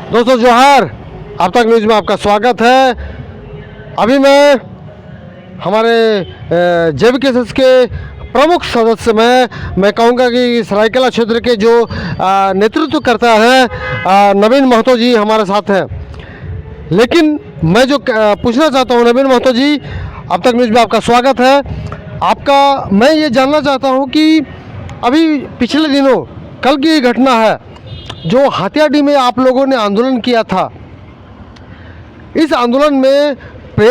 दोस्तों जोहार, अब तक न्यूज़ में आपका स्वागत है। अभी मैं हमारे जेबीकेएसएस के प्रमुख सदस्य मैं कहूँगा कि सरायकेला क्षेत्र के जो नेतृत्व करता है नवीन महतो जी हमारे साथ हैं। लेकिन मैं जो पूछना चाहता हूँ नवीन महतो जी, अब तक न्यूज़ में आपका स्वागत है। मैं ये जानना चाहता हूँ कि अभी पिछले दिनों कल की ये घटना है जो हातियाडीह में आप लोगों ने आंदोलन किया था। इस आंदोलन में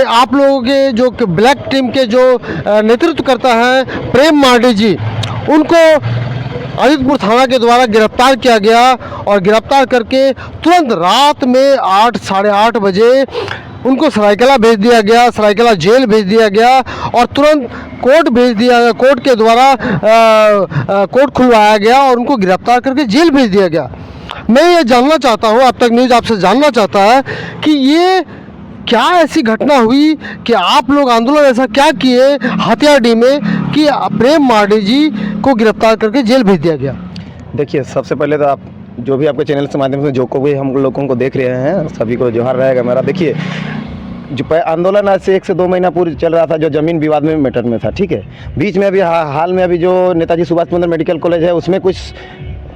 आप लोगों के जो ब्लैक टीम के जो नेतृत्व करता है प्रेम मार्डी जी, उनको आदित्यपुर थाना के द्वारा गिरफ्तार किया गया और गिरफ्तार करके तुरंत रात में 8 साढ़े 8 बजे उनको सरायकेला भेज दिया गया, सरायकेला जेल भेज दिया गया और तुरंत कोर्ट भेज दिया गया। कोर्ट के द्वारा कोर्ट खुलवाया गया और उनको गिरफ्तार करके जेल भेज दिया गया। मैं ये जानना चाहता हूँ, अब तक न्यूज़ आपसे जानना चाहता है कि ये क्या ऐसी घटना हुई कि आप लोग आंदोलन ऐसा क्या किए हातियाडीह में कि प्रेम मार्डी जी को गिरफ्तार करके जेल भेज दिया गया? देखिए, सबसे पहले तो आप जो भी आपके चैनल के माध्यम से जो को भी हम लोगों को देख रहे हैं, सभी को जोहार रहेगा मेरा। देखिए, जो आंदोलन आज से 1 से 2 महीना पूर्व चल रहा था, जो ज़मीन विवाद में मैटर में था, ठीक है। बीच में अभी हाल में अभी जो नेताजी सुभाष चंद्र मेडिकल कॉलेज है, उसमें कुछ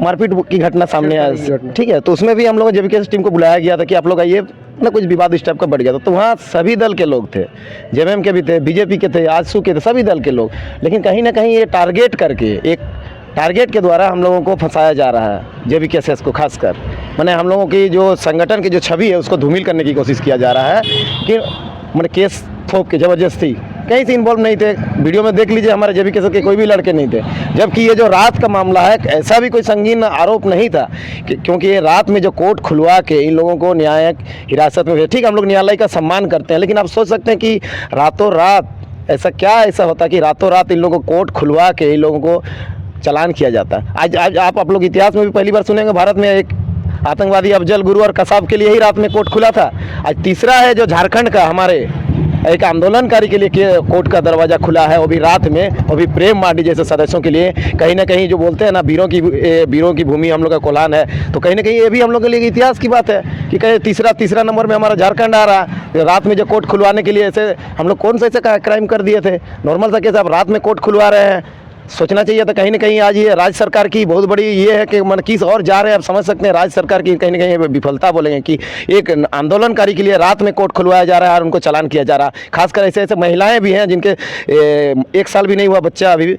मारपीट की घटना सामने आई, ठीक है। तो उसमें भी हम लोग जेबीकेएस टीम को बुलाया गया था कि आप लोग आइए ना, कुछ विवाद इस टाइप का बढ़ गया था। तो वहाँ सभी दल के लोग थे, जेएमएम के भी थे, बीजेपी के थे, आजसू के थे, सभी दल के लोग। लेकिन कहीं ना कहीं ये टारगेट करके एक टारगेट के द्वारा हम लोगों को फंसाया जा रहा है, जेबीकेएस को खासकर। मैंने हम लोगों की जो संगठन की जो छवि है उसको धूमिल करने की कोशिश किया जा रहा है कि मैंने केस थोप के ज़बरदस्ती कहीं से इन्वॉल्व नहीं थे। वीडियो में देख लीजिए, हमारे जेबीकेएस के कोई भी लड़के नहीं थे। जबकि ये जो रात का मामला है, ऐसा भी कोई संगीन आरोप नहीं था क्योंकि ये रात में जो कोर्ट खुलवा के इन लोगों को न्यायिक हिरासत में, ठीक है, हम लोग न्यायालय का सम्मान करते हैं। लेकिन आप सोच सकते हैं कि रातों रात ऐसा होता कि रातों रात इन लोगों को कोर्ट खुलवा के इन लोगों को चालान किया जाता है। आज आप लोग इतिहास में भी पहली बार सुनेंगे, भारत में एक आतंकवादी अफजल गुरु और कसाब के लिए ही रात में कोर्ट खुला था। आज तीसरा है जो झारखंड का हमारे एक आंदोलनकारी के लिए कोर्ट का दरवाज़ा खुला है, वो भी रात में, वो भी प्रेम मार्डी जैसे सदस्यों के लिए। कहीं ना कहीं जो बोलते हैं ना, वीरों की भूमि हम लोग का कोलान है, तो कहीं ना कहीं ये भी हम लोग के लिए इतिहास की बात है कि कहीं तीसरा नंबर में हमारा झारखंड आ रहा है। रात में जो कोर्ट खुलवाने के लिए ऐसे हम लोग कौन सा ऐसा क्राइम कर दिए थे? नॉर्मल सा केस आप रात में कोर्ट खुलवा रहे हैं, सोचना चाहिए था। कहीं ना कहीं आज ये राज्य सरकार की बहुत बड़ी ये है कि मन किस और जा रहे हैं, आप समझ सकते हैं। राज्य सरकार की कहीं ना कहीं विफलता बोलेंगे कि एक आंदोलनकारी के लिए रात में कोर्ट खुलवाया जा रहा है और उनको चालान किया जा रहा है। खासकर ऐसे महिलाएं भी हैं जिनके 1 साल भी नहीं हुआ बच्चा, अभी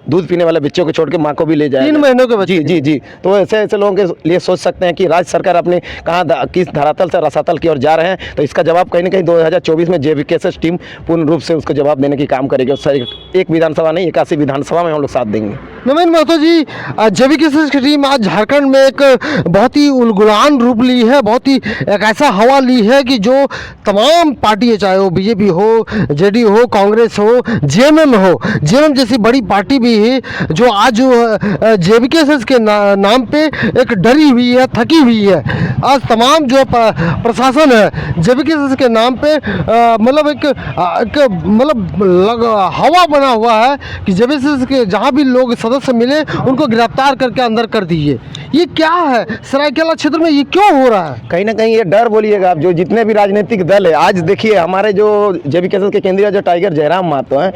दूध पीने वाले बच्चों को छोड़ के माँ को भी ले जाए, 3 महीनों के बच्चे। जी। तो ऐसे लोगों के लिए सोच सकते हैं कि राज्य सरकार अपने किस धरातल से रसातल की ओर जा रहे हैं। तो इसका जवाब कहीं ना कहीं 2024 में जेबीकेएस टीम पूर्ण रूप से उसको जवाब देने की काम करेगी। और एक विधानसभा नहीं, 81 विधानसभा में हम लोग साथ देंगे। नवीन महतो जी, जेबीकेएस की टीम आज झारखंड में एक बहुत ही उलगुलान रूप ली है, बहुत ही एक ऐसा हवा ली है कि जो तमाम पार्टी है, चाहे वो बीजेपी हो, जेडीयू हो, कांग्रेस हो, जेएमएम जैसी बड़ी पार्टी भी है, जो आज जेबीकेएस के नाम पे एक डरी हुई है, थकी हुई है। आज तमाम जो प्रशासन है जेबीकेएस के नाम पे मतलब एक हवा बना हुआ है कि जेबीकेएस के जहाँ भी लोग सदस्य मिले उनको गिरफ्तार करके अंदर कर दीजिए। ये क्या है सरायकेला क्षेत्र में, ये क्यों हो रहा है? कहीं ना कहीं ये डर बोलिएगा आप, जो जितने भी राजनीतिक दल है, आज देखिए हमारे जो जेबीकेएस के केंद्रीय जो टाइगर जयराम महतो हैं,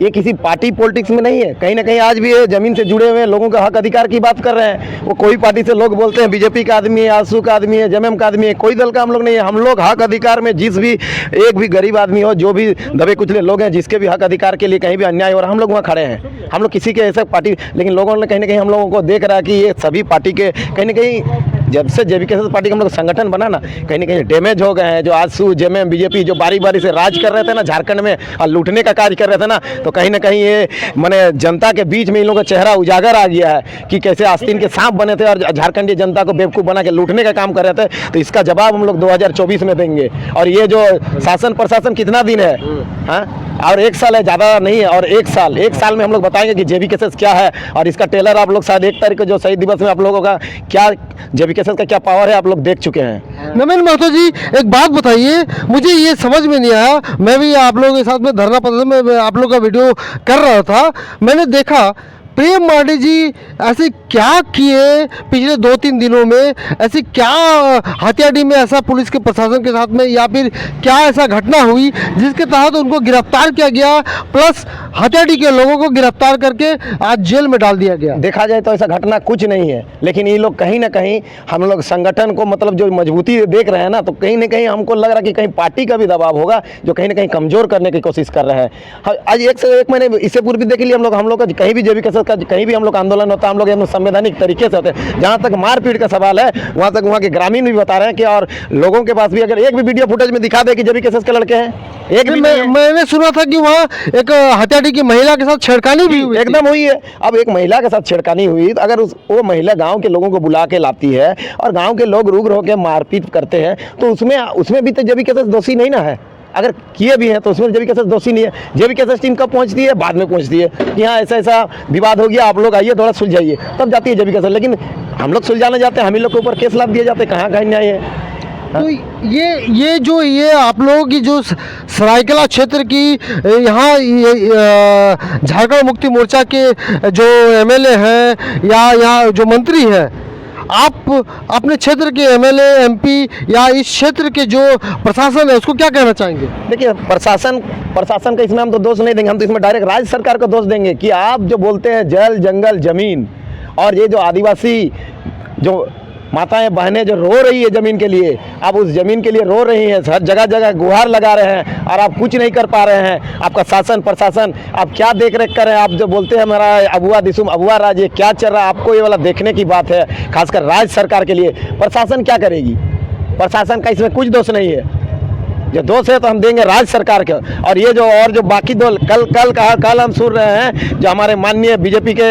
ये किसी पार्टी पॉलिटिक्स में नहीं है। कहीं ना कहीं आज भी ये जमीन से जुड़े हुए लोगों का हक अधिकार की बात कर रहे हैं। वो कोई पार्टी से लोग बोलते हैं बीजेपी का आदमी है, आजसू का आदमी है, जेएमएम का आदमी है, कोई दल का हम लोग नहीं है। हम लोग हक अधिकार में जिस भी एक भी गरीब आदमी हो, जो भी दबे कुचले लोग हैं, जिसके भी हक अधिकार के लिए कहीं भी अन्याय हो रहा है, हम लोग वहाँ खड़े हैं। हम लोग किसी के ऐसे पार्टी, लेकिन लोगों ने कहीं ना कहीं हम लोगों को देख रहा है कि ये सभी पार्टी के कहीं ना कहीं, जब से जेबीकेएस पार्टी का हम लोग संगठन बना ना, कहीं ना कहीं डैमेज हो गए हैं। जो आजसू, जेएमएम, बीजेपी जो बारी बारी से राज कर रहे थे ना झारखंड में और लूटने का कार्य कर रहे थे ना, तो कहीं ना कहीं ये माने जनता के बीच में इन लोगों का चेहरा उजागर आ गया है कि कैसे आस्तीन के सांप बने थे और झारखंडी जनता को बेवकूफ़ बना के लूटने का काम कर रहे थे। तो इसका जवाब हम लोग 2024 में देंगे। और ये जो शासन प्रशासन कितना दिन है, हाँ, और 1 साल है, ज़्यादा नहीं है। और 1 साल में हम लोग बताएंगे कि जेबीकेएस क्या है। और इसका टेलर आप लोग शायद 1 तारीख को जो शहीद दिवस में आप लोगों का क्या जेबीकेएस का क्या पावर है आप लोग देख चुके हैं। नवीन महतो जी, एक बात बताइए, मुझे ये समझ में नहीं आया। मैं भी आप लोगों के साथ में धरना प्रदर्शन में आप लोग का वीडियो कर रहा था, मैंने देखा प्रेम मार्डी जी ऐसे क्या किए पिछले 2-3 दिनों में, ऐसी क्या हत्याडी में ऐसा पुलिस के प्रशासन के साथ में, या फिर क्या ऐसा घटना हुई जिसके तहत उनको गिरफ्तार किया गया, प्लस हत्याडी के लोगों को गिरफ्तार करके आज जेल में डाल दिया गया? देखा जाए तो ऐसा घटना कुछ नहीं है, लेकिन ये लोग कहीं ना कहीं हम लोग संगठन को मतलब जो मजबूती देख रहे हैं ना, तो कहीं ना कहीं हमको लग रहा है कि कहीं पार्टी का भी दबाव होगा जो कहीं ना कहीं कमजोर करने की कोशिश कर रहे हैं। आज 1 से 1 महीने इससे पूर्व भी देख लिए हम लोग का कहीं भी जेबी केसेस का कहीं भी हम लोग आंदोलन होता है, हम लोग एकदम संवैधानिक तरीके से होते हैं। जहाँ तक मारपीट का सवाल है वहाँ तक वहाँ के ग्रामीण भी बता रहे हैं कि, और लोगों के पास भी अगर एक भी वीडियो फुटेज में दिखा दे कि जेबी केसेस के लड़के हैं, एक भी नहीं है। मैंने सुना था कि वहाँ एक हत्याडी की महिला के साथ छेड़खानी भी हुई। एकदम हुई है। अब एक महिला के साथ छेड़खानी हुई तो अगर वो महिला गांव के लोगों को बुला के लाती है और गांव के लोग रुक रो के मारपीट करते हैं, तो उसमें भी तो जेबी केसेस दोषी नहीं ना है। अगर किए भी हैं तो उसमें जेबी केसेस दोषी नहीं है। जेबी केसेस टीम कब पहुंचती है? बाद में पहुंचती है कि हाँ ऐसा ऐसा विवाद हो गया, आप लोग आइए थोड़ा सुलझाइए, तब जाती है जेबी केसेस। लेकिन हम लोग सुलझाने जाते हैं, हम ही लोग के ऊपर केस लाद दिए जाते हैं, कहाँ न्याय है। तो ये आप लोगों की जो सरायकेला क्षेत्र की यहाँ झारखंड मुक्ति मोर्चा के जो एमएलए हैं या यहाँ जो मंत्री हैं, आप अपने क्षेत्र के एमएलए एमपी या इस क्षेत्र के जो प्रशासन है उसको क्या कहना चाहेंगे? देखिए, प्रशासन का इसमें हम तो दोष नहीं देंगे, हम तो इसमें डायरेक्ट राज्य सरकार को दोष देंगे कि आप जो बोलते हैं जल जंगल जमीन, और ये जो आदिवासी जो माताएं बहनें जो रो रही है ज़मीन के लिए, आप उस ज़मीन के लिए रो रही हैं, हर जगह जगह गुहार लगा रहे हैं और आप कुछ नहीं कर पा रहे हैं। आपका शासन प्रशासन आप क्या देख रेख कर रहे हैं? आप जो बोलते हैं हमारा अबुआ दिसुम अबुआ राज, ये क्या चल रहा है, आपको ये वाला देखने की बात है। खासकर राज्य सरकार के लिए प्रशासन क्या करेगी? प्रशासन का इसमें कुछ दोष नहीं है। जो दोष है तो हम देंगे राज्य सरकार के। और ये जो बाकी दो कल हम सुन रहे हैं जो हमारे माननीय बीजेपी के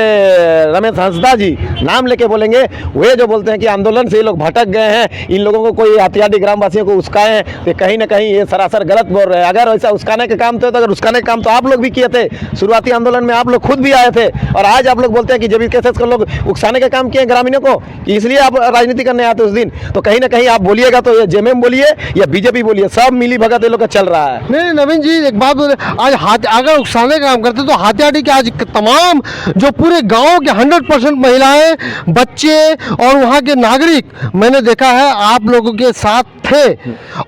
रमेश हंसदा जी नाम लेके बोलेंगे, वे जो बोलते हैं कि आंदोलन से ये लोग भटक गए हैं, इन लोगों को कोई हथियारी ग्रामवासियों को उस्काएं, तो कहीं ना कहीं ये सरासर गलत बोल रहे हैं। अगर वैसा उस्काने के काम थे तो अगर उस्काने का काम तो आप लोग भी किए थे, शुरुआती आंदोलन में आप लोग खुद भी आए थे, और आज आप लोग बोलते हैं कि जेबी केसेस को लोग उकसाने का काम किए ग्रामीणों को, कि इसलिए आप राजनीति करने आते उस दिन। तो कहीं ना कहीं आप बोलिएगा तो ये जेएमएम बोलिए या बीजेपी बोलिए, सब मिली भगत ये लोग का चल रहा है। नहीं नवीन जी, एक बात बोले, आज अगर उकसाने का काम करते तो हत्याडी के आज तमाम जो पूरे गांव के 100% महिलाएं, बच्चे और वहां के नागरिक मैंने देखा है आप लोगों के साथ थे,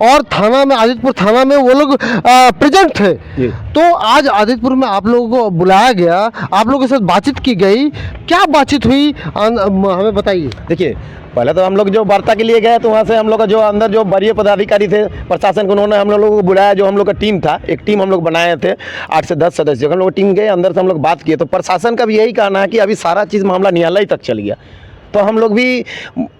और थाना में, आदित्यपुर थाना में वो लोग प्रेजेंट थे। तो आज आदित्यपुर में आप लोगों को बुलाया गया, आप लोगों के साथ बातचीत की गई, क्या बातचीत हुई हमें बताइए। देखिए, पहले तो हम लोग जो वार्ता के लिए गए तो वहाँ से हम लोग का जो अंदर जो वरीय पदाधिकारी थे प्रशासन को, उन्होंने हम लोगों को बुलाया। जो हम लोग का टीम था, एक टीम हम लोग बनाए थे 8 से 10 सदस्य, हम लोग टीम गए अंदर से हम लोग बात किए। तो प्रशासन का भी यही कहना है कि अभी सारा चीज़ मामला न्यायालय तक चल गया, तो हम लोग भी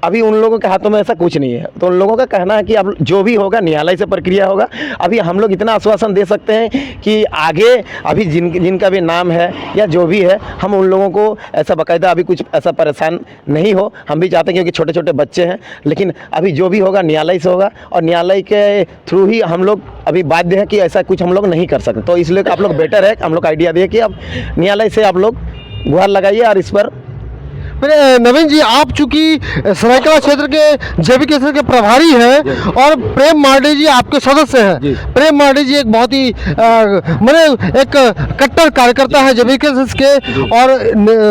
अभी उन लोगों के हाथों में ऐसा कुछ नहीं है। तो उन लोगों का कहना है कि अब जो भी होगा न्यायालय से प्रक्रिया होगा। अभी हम लोग इतना आश्वासन दे सकते हैं कि आगे अभी जिनका भी नाम है या जो भी है, हम उन लोगों को ऐसा बाकायदा अभी कुछ ऐसा परेशान नहीं हो। हम भी चाहते हैं क्योंकि छोटे छोटे बच्चे हैं, लेकिन अभी जो भी होगा न्यायालय से होगा, और न्यायालय के थ्रू ही हम लोग अभी बाध्य है कि ऐसा कुछ हम लोग नहीं कर सकते। तो इसलिए आप लोग बेटर है, हम लोग आइडिया दिए कि अब न्यायालय से आप लोग गुहार लगाइए। और इस पर नवीन जी, आप चूंकि सरायकेला क्षेत्र के जेबी केसेस के प्रभारी हैं और प्रेम मार्डी जी आपके सदस्य हैं। प्रेम मार्डी जी एक बहुत ही मैंने एक कट्टर कार्यकर्ता है जेबी केसेस के, और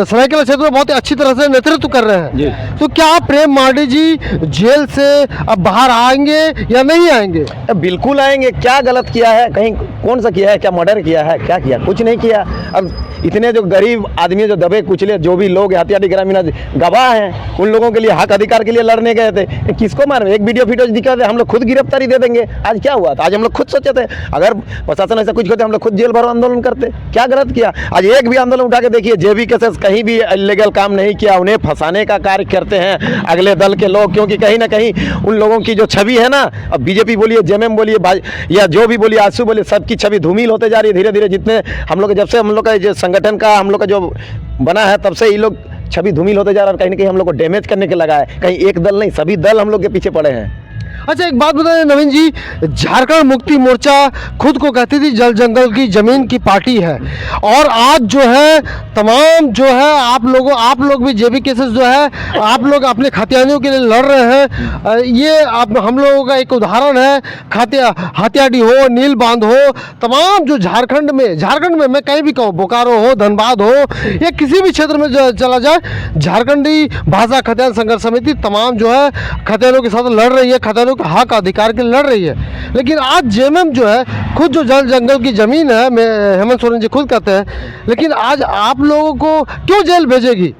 सरायकेला क्षेत्र में बहुत ही अच्छी तरह से नेतृत्व कर रहे हैं। तो क्या प्रेम मार्डी जी जेल से अब बाहर आएंगे या नहीं आएंगे? बिल्कुल आएंगे। क्या गलत किया है? कहीं कौन सा किया है? क्या मर्डर किया है? क्या किया? कुछ नहीं किया। अब इतने जो गरीब आदमी जो दबे कुचले जो भी लोग हत्यारी ग्रामीण गवाह हैं, उन लोगों के लिए हक अधिकार के लिए लड़ने गए थे, किसको मारे? एक वीडियो दिखा दे, हम लोग खुद गिरफ्तारी दे देंगे। आज क्या हुआ था? आज हम लोग खुद सोचे थे अगर प्रशासन ऐसा कुछ करते हम लोग खुद जेल भरो आंदोलन करते। क्या गलत किया? आज एक भी आंदोलन उठा के देखिए, जेबी केसेस कहीं भी इलीगल काम नहीं किया। उन्हें फंसाने का कार्य करते हैं अगले दल के लोग, क्योंकि कहीं ना कहीं उन लोगों की जो छवि है ना, अब बीजेपी बोलिए, जेएमएम बोलिए या जो भी बोलिए, आंसू बोलिए, सबकी छवि धूमिल होते जा रही है धीरे धीरे। जितने हम लोग जब से हम लोग का जो संगठन का हम लोग का जो बना है, तब से ये लोग छवि धूमिल होते जा रहा है, और कहीं ना कहीं हम लोग को डैमेज करने के लगा है। कहीं एक दल नहीं, सभी दल हम लोग के पीछे पड़े हैं। अच्छा, एक बात बताइए नवीन जी, झारखंड मुक्ति मोर्चा खुद को कहती थी जल जंगल की जमीन की पार्टी है, और आज जो है तमाम जो है आप लोग भी जेबी केसेस जो है आप लोग अपने खतियानियों के लिए लड़ रहे हैं। ये आप हम लोगों का एक उदाहरण है। हत्याडी हो, नील बांध हो, तमाम जो झारखंड में मैं कहीं भी कहूँ, बोकारो हो, धनबाद हो, या किसी भी क्षेत्र में जो चला जाए, झारखंडी भाषा खतियान संघर्ष समिति तमाम जो है खतियानों के साथ लड़ रही है, खतियानों के हक अधिकार के लिए लड़ रही है। लेकिन आज जेएमएम जो है खुद जो जल जंगल की ज़मीन है, हेमंत सोरेन जी खुद कहते हैं, लेकिन आज आप लोगों को क्यों जेल भेजेगी?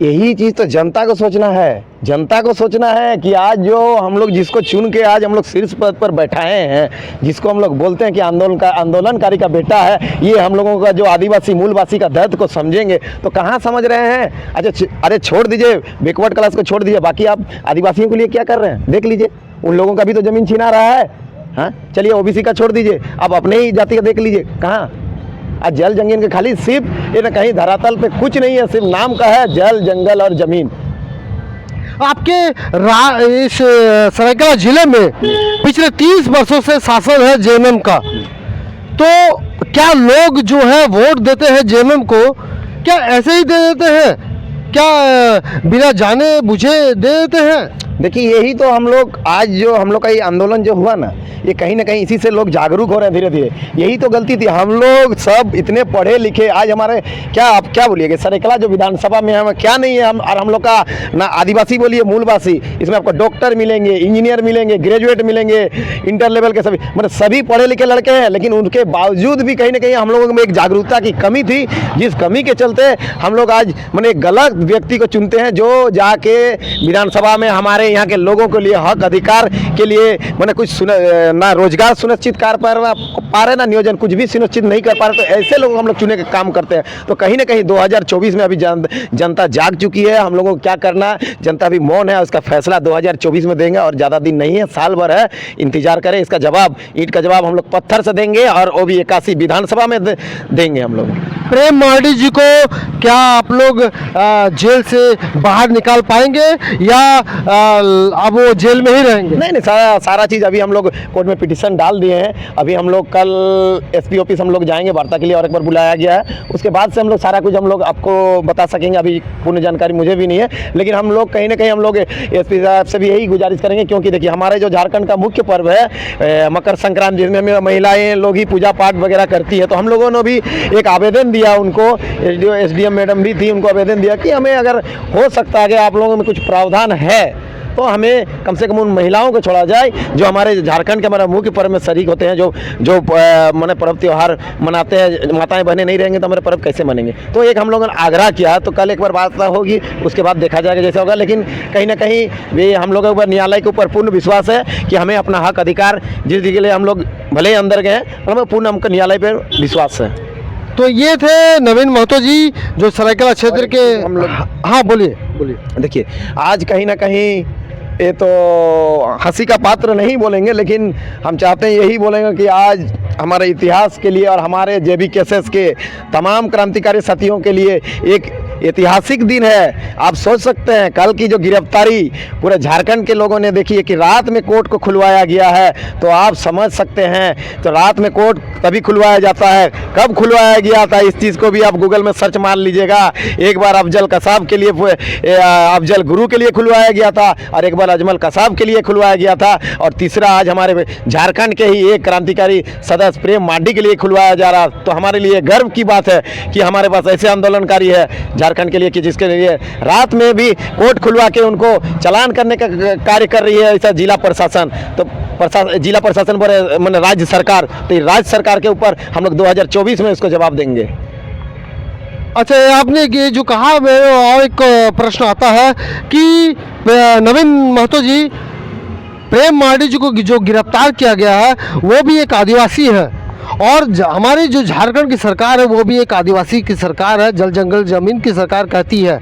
यही चीज़ तो जनता को सोचना है। जनता को सोचना है कि आज जो हम लोग जिसको चुन के आज हम लोग शीर्ष पद पर बैठाए हैं, जिसको हम लोग बोलते हैं कि आंदोलनकारी का बेटा है, ये हम लोगों का जो आदिवासी मूलवासी का दर्द को समझेंगे तो कहाँ समझ रहे हैं। अच्छा, अरे छोड़ दीजिए, बैकवर्ड क्लास को छोड़ दीजिए, बाकी आप आदिवासियों के लिए क्या कर रहे हैं देख लीजिए। उन लोगों का भी तो ज़मीन छीना रहा है। हाँ, चलिए ओबीसी का छोड़ दीजिए, अब अपने ही जाति का देख लीजिए कहाँ। आज जल जंगल के खाली सिर्फ ये ना, कहीं धरातल पे कुछ नहीं है, सिर्फ नाम का है जल जंगल और ज़मीन। आपके इस सरायकेला जिले में पिछले 30 वर्षों से शासन है जेएमएम का, तो क्या लोग जो है वोट देते हैं जेएमएम को, क्या ऐसे ही दे देते हैं, क्या बिना जाने बुझे दे देते हैं? देखिए, यही तो हम लोग आज जो हम लोग का ये आंदोलन जो हुआ ना, ये कहीं ना कहीं इसी से लोग जागरूक हो रहे हैं धीरे धीरे। यही तो गलती थी, हम लोग सब इतने पढ़े लिखे, आज हमारे क्या आप क्या बोलिएगा, सरायकेला जो विधानसभा में हम क्या नहीं है, हम लोग का ना आदिवासी बोलिए मूलवासी, इसमें आपको डॉक्टर मिलेंगे, इंजीनियर मिलेंगे, ग्रेजुएट मिलेंगे, इंटर लेवल के सभी, मतलब सभी पढ़े लिखे लड़के हैं। लेकिन उनके बावजूद भी कहीं ना कहीं हम लोगों में एक जागरूकता की कमी थी, जिस कमी के चलते हम लोग आज मैंने गलत व्यक्ति को चुनते हैं, जो जाके विधानसभा में हमारे यहाँ के लोगों के लिए हक अधिकार के लिए मैंने कुछ ना रोजगार सुनिश्चित कर पा रहे, ना नियोजन कुछ भी सुनिश्चित नहीं कर पा रहे। तो ऐसे लोग हम लोग चुने के काम करते हैं। तो कहीं ना कहीं 2024 में अभी जनता जाग चुकी है। हम लोगों को क्या करना है, जनता भी मौन है, उसका फैसला 2024 में देंगे, और ज़्यादा दिन नहीं है, साल भर है, इंतजार करें। इसका जवाब, ईंट का जवाब हम लोग पत्थर से देंगे, और वो भी 81 विधानसभा में देंगे हम लोग। प्रेम मार्डी जी को क्या आप लोग जेल से बाहर निकाल पाएंगे, या अब वो जेल में ही रहेंगे? नहीं, सारा चीज़ अभी हम लोग कोर्ट में पिटीशन डाल दिए हैं। अभी हम लोग कल एसपी ऑफिस हम लोग जाएंगे वार्ता के लिए, और एक बार बुलाया गया है। उसके बाद से हम लोग सारा कुछ हम लोग आपको बता सकेंगे। अभी पूर्ण जानकारी मुझे भी नहीं है, लेकिन हम लोग कहीं ना कहीं हम लोग एसपी साहब से भी यही गुजारिश करेंगे, क्योंकि देखिए हमारे जो झारखंड का मुख्य पर्व है मकर संक्रांति, जिसमें महिलाएँ लोग ही पूजा पाठ वगैरह करती है। तो हम लोगों ने भी एक आवेदन दिया उनको, एसडीएम मैडम भी थी, उनको आवेदन दिया कि हमें अगर हो सकता है कि आप लोगों में कुछ प्रावधान है तो हमें कम से कम उन महिलाओं को छोड़ा जाए जो हमारे झारखंड के हमारा मुख्य पर्व में शरीक होते हैं, जो माने पर्व त्यौहार मनाते हैं। माताएं बहनें नहीं रहेंगे तो हमारे पर्व कैसे मनेंगे। तो एक हम लोगों ने आग्रह किया, तो कल एक बार बात होगी, उसके बाद देखा जाएगा जैसे होगा। लेकिन कहीं ना कहीं वे हम लोगों के ऊपर न्यायालय के ऊपर पूर्ण विश्वास है कि हमें अपना हक अधिकार जिसके लिए हम लोग भले ही अंदर गए, हमें पूर्ण हमको न्यायालय पर विश्वास है। तो ये थे नवीन महतो जी, जो सरायकेला क्षेत्र के हम लोग। हाँ, बोलिए। देखिए, आज कहीं ना कहीं ये तो हंसी का पात्र नहीं बोलेंगे, लेकिन हम चाहते हैं यही बोलेंगे कि आज हमारे इतिहास के लिए और हमारे जेबी केसेस के तमाम क्रांतिकारी साथियों के लिए एक ऐतिहासिक दिन है। आप सोच सकते हैं, कल की जो गिरफ्तारी पूरे झारखंड के लोगों ने देखी है कि रात में कोर्ट को खुलवाया गया है, तो आप समझ सकते हैं। तो रात में कोर्ट तभी खुलवाया जाता है, कब खुलवाया गया था इस चीज़ को भी आप गूगल में सर्च मार लीजिएगा। एक बार अफजल कसाब के लिए, अफजल गुरु के लिए खुलवाया गया था, और एक बार अजमल कसाब के लिए खुलवाया गया था, और तीसरा आज हमारे झारखंड के ही एक क्रांतिकारी सदस्य प्रेम मार्डी के लिए खुलवाया जा रहा। तो हमारे लिए गर्व की बात है कि हमारे पास ऐसे आंदोलनकारी है झारखंड के लिए कि जिसके लिए रात में भी कोर्ट खुलवा के उनको चालान करने का कार्य कर रही है ऐसा जिला प्रशासन। तो जिला प्रशासन पर मैंने राज्य सरकार, तो राज्य सरकार के ऊपर हम लोग 2024 में इसको जवाब देंगे। अच्छा, आपने ये जो कहा, मेरे और एक प्रश्न आता है कि नवीन महतो जी, प्रेम मार्डी जी को जो गिरफ्तार किया गया है वो भी एक आदिवासी है, और हमारी जो झारखंड की सरकार है वो भी एक आदिवासी की सरकार है, जल जंगल ज़मीन की सरकार कहती है।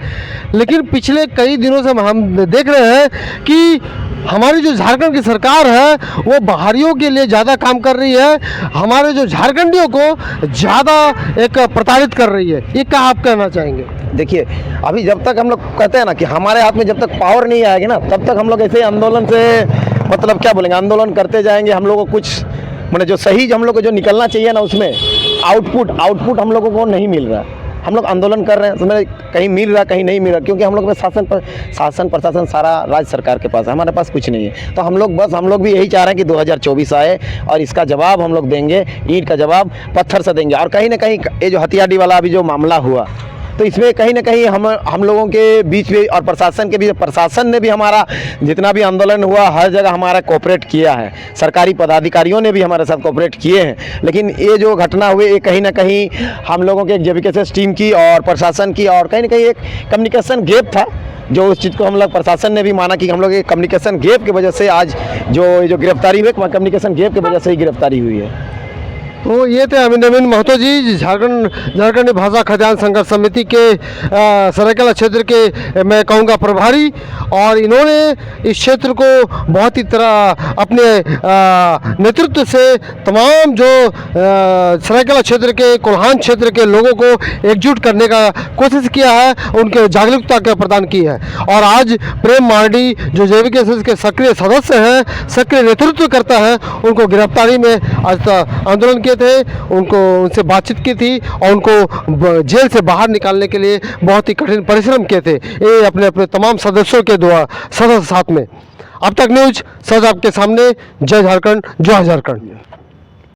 लेकिन पिछले कई दिनों से हम देख रहे हैं कि हमारी जो झारखंड की सरकार है वो बाहरियों के लिए ज़्यादा काम कर रही है, हमारे जो झारखंडियों को ज़्यादा एक प्रताड़ित कर रही है। ये क्या आप कहना चाहेंगे? देखिए, अभी जब तक हम लोग कहते हैं ना कि हमारे हाथ में जब तक पावर नहीं आएगी ना, तब तक हम लोग ऐसे आंदोलन से मतलब क्या बोलेंगे, आंदोलन करते जाएंगे, हम लोगों को कुछ मतलब जो सही हम लोग को जो निकलना चाहिए ना उसमें आउटपुट हम लोगों को नहीं मिल रहा। हम लोग आंदोलन कर रहे हैं, उसमें कहीं मिल रहा कहीं नहीं मिल रहा, क्योंकि हम लोग में शासन प्रशासन सारा राज्य सरकार के पास है, हमारे पास कुछ नहीं है। तो हम लोग भी यही चाह रहे हैं कि 2024 आए और इसका जवाब हम लोग देंगे, ईंट का जवाब पत्थर से देंगे। और कहीं ना कहीं ये जो हथियारबंदी वाला अभी जो मामला हुआ, तो इसमें कहीं ना कहीं हम लोगों के बीच में और प्रशासन के बीच, प्रशासन ने भी हमारा जितना भी आंदोलन हुआ हर जगह हमारा कोऑपरेट किया है, सरकारी पदाधिकारियों ने भी हमारे साथ कोऑपरेट किए हैं। लेकिन ये जो घटना हुई ये कहीं ना कहीं हम लोगों के एक JVKS टीम की और प्रशासन की और कहीं ना कहीं एक कम्युनिकेशन गैप था, जो उस चीज़ को हम लोग प्रशासन ने भी माना कि हम लोग एक कम्युनिकेशन गैप की वजह से आज जो गिरफ्तारी हुई, कम्युनिकेशन गैप की वजह से ही गिरफ्तारी हुई है। तो ये थे नवीन महतो जी, झारखंड भाषा खजान संघर्ष समिति के सरायकेला क्षेत्र के मैं कहूँगा प्रभारी, और इन्होंने इस क्षेत्र को बहुत ही तरह अपने नेतृत्व से तमाम जो सरायकेला क्षेत्र के कोल्हान क्षेत्र के लोगों को एकजुट करने का कोशिश किया है, उनके जागरूकता का प्रदान की है। और आज प्रेम मार्डी जो JVKS के सक्रिय सदस्य हैं, सक्रिय नेतृत्व करता है, उनको गिरफ्तारी में आज आंदोलन किए थे, उनसे बातचीत की थी और उनको जेल से बाहर निकालने के लिए बहुत ही कठिन परिश्रम किए थे, ये अपने अपने तमाम सदस्यों के साथ में। अब तक न्यूज सच आपके सामने। जय झारखंड, जय झारखंड।